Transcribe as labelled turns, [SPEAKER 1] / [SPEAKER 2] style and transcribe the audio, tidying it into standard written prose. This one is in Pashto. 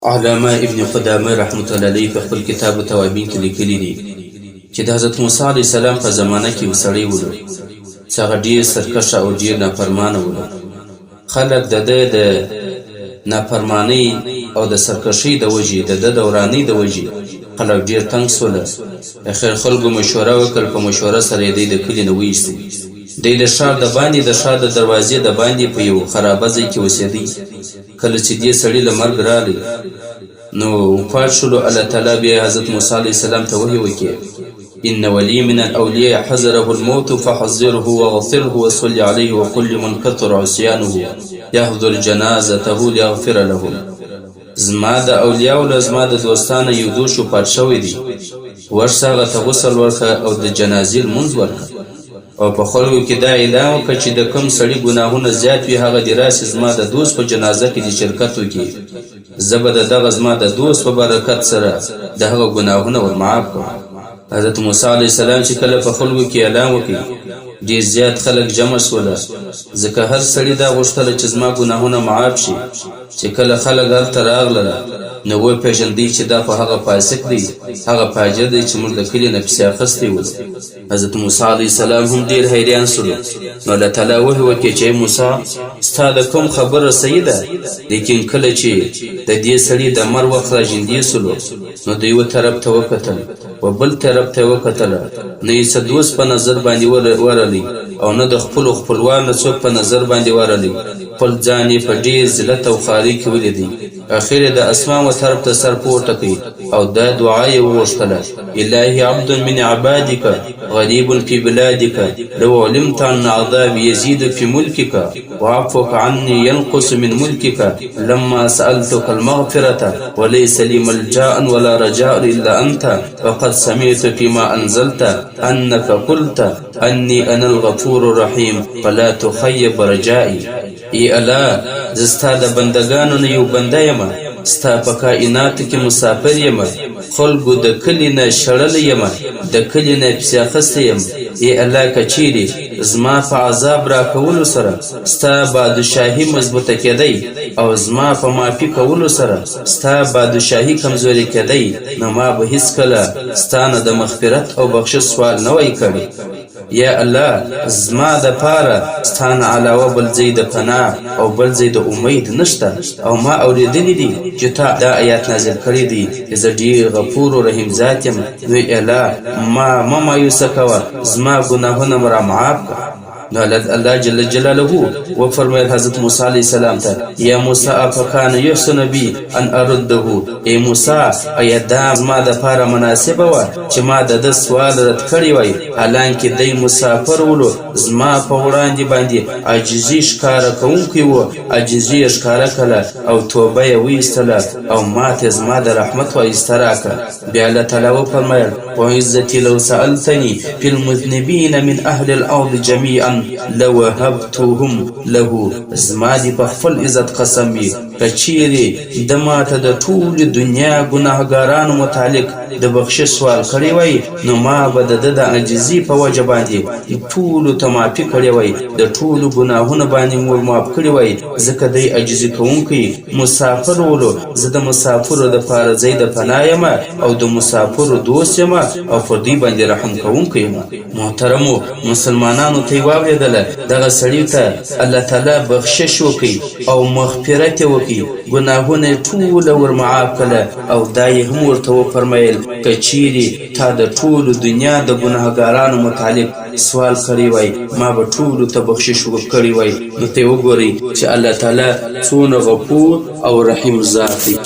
[SPEAKER 1] علامه ابن قدامه رحمت الله علیه په خپل کتاب توابین کې لیکلي دي چې د حضرت موسی علیه السلام په زمانه کې یو سړی و چې هغه ډېر سرکشه او ډېر نافرمانه و. خلک د ده د نافرمانۍ او د سرکشۍ د وجې د ده د ورانۍ د وجې خلک ډېر تنګ سوله. اخر خلکو مشوره وکړل، په مشوره سره یې دی د کلي نه وایستې. دی د ښار د باندې د ښار د دروازې د باندې په یو خرابه ځای کې اوسېدی. کله چې دې سړي له مرګ راغی نو وفات شولو، الله تعالی بیا حضرت موسی علیه السلام ته وحی وکړ: ان ولي من الاولیاء حضره الموت فحذره وغفره وصل عليه وقل لمن كثر عصيانه يحضر جنازته ليغفر له. زما د اولیاء له زما د دوستانه یو دوست وفات شوی دی، ورشه هغه ته غسل ورکړه او د جنازې لمونځ وکړه، او په خلکو کې دا اعلان وکړه چې د کوم سړي ګناهونه زیات وي هغه دې راسي زما د دوست په جنازه کې دې شرکت وکړي، زه به د دغه زما د دوست په برکت سره د هغه ګناهونه ور معاف کړم. حضرت موسی علیه السلام چې کله په خلکو کې اعلان وکړي ډېر زیات خلک جمع شوله، ځکه هر سړي دا غوښتله چې زما ګناهونه معاف شي. چې کله خلک هلته راغلله نو وپېژندی چې دا خو هغه فاسق دی، هغه فاجر دی چې موږ د کلي نه پیسې اخیستی و. حضرت موسی علیه السلام هم ډېر حیران شولو. نو الله تعالی وحی وکړي چې موسی ستا د کوم خبره صحیح ده، لیکن کله چې د دې سړي د مر وخت را ژوندي شولو نو د یوه طرف ته وکتل و بل طرف ته وکتله، نه یې څه دوست په نظر باندې ورلی او نه د خپلو خپلوانو څوک په نظر باندې ورلی. خپل ځان یې په ډېر ذلت او خوارۍ کې ولیدی. اخر د اسمان و طرف ته سر پورته کړي او دا دعا یې وغوښتله: الهي عبد من عبادك غریب في بلادك لو علمت ان عذابي يزيد في ملكك وعفوك عني ينقص من ملكك لما سألتك المغفرة وليس لي ملجأ ولا رجاء إلا أنت وقد سمعت فيما أنزلت أنك قلت أني أنا الغفور الرحيم فلا تخيب رجائي. ای الله، زه ستا د بندګانو نه یو بنده یم، ستا په کائناتو کې مسافر یم، خلکو د کلي نه شړلی یم، د کلي نه پیسې اخیستی یم. ای الله، که چیرې زما په عذاب راکولو سره ستا بادشاهي مضبوطه کېدی او زما په معافي کولو سره ستا بادشاهي کمزوري کېدی نو ما به هیڅکله ستا نه د مغفرت او بخشش سوال نه وای کړی. یا الله، زما د پاره ستا نه علاوه بل ځای د پناه او بل ځای د امید نشته، او ما اوریدلی دي چې تا دا آیات نازل کړی دی چې زه ډېر غفور و رحیم ذات یم. نو الله، ما مه مایوسه کوه، زما ګناهونه مه را معاف کړه. نو الله جل جلاله وفرمایل حضرت موسی علیه السلام ته: یا موسی افکان یحسن بی ان ارده. ای موسی، ایا دا زما د پاره مناسبه وه چې ما د ده سوال رد کړی وای، حالانکې دی مسافر ولو، زما په وړاندې باندې عاجزي ښکاره کوونکی و، عاجزي یې ښکاره کړله او توبه یې وایستله او ماته زما د رحمت وایسته راکړه. بیا الله تعالی وفرمایل: وعزتي لو سألتني في المذنبين من اهل الارض جميعا لوهبتهم له. زما دې په خپل عزت قسم وي، که چیرې د ماته د ټولې دنیا ګناهګارانو متعلق د بخشش سوال کړی وای نو ما به د ده د عاجزي په وجه باندې ټولو ته معافي کړې وای، د ټولو ګناهونه باندې مور معاف کړی وای، ځکه دی عاجزي کوونکی مسافر ولو. زه د مسافرو دپاره ځای د پناه یم او د مسافرو دوست یم او پر دوی باندې رحم کوونکی یم. محترمو مسلمانانو ته یې واورېدله، دغه سړي ته الله تعالی بخشش وکړي او مغفرت یې وکړي، ګناهونه یې ټوله ور معاف کړله او دا یې هم ورته وفرمیل: که چیرې تا د ټولو دنیا د ګناهګارانو متعلق سوال کړی وای ما به ټولو ته بخشش وکړی وای. نو ته وګورئ چې الله تعالی څونه غفور او رحیم ذات دی.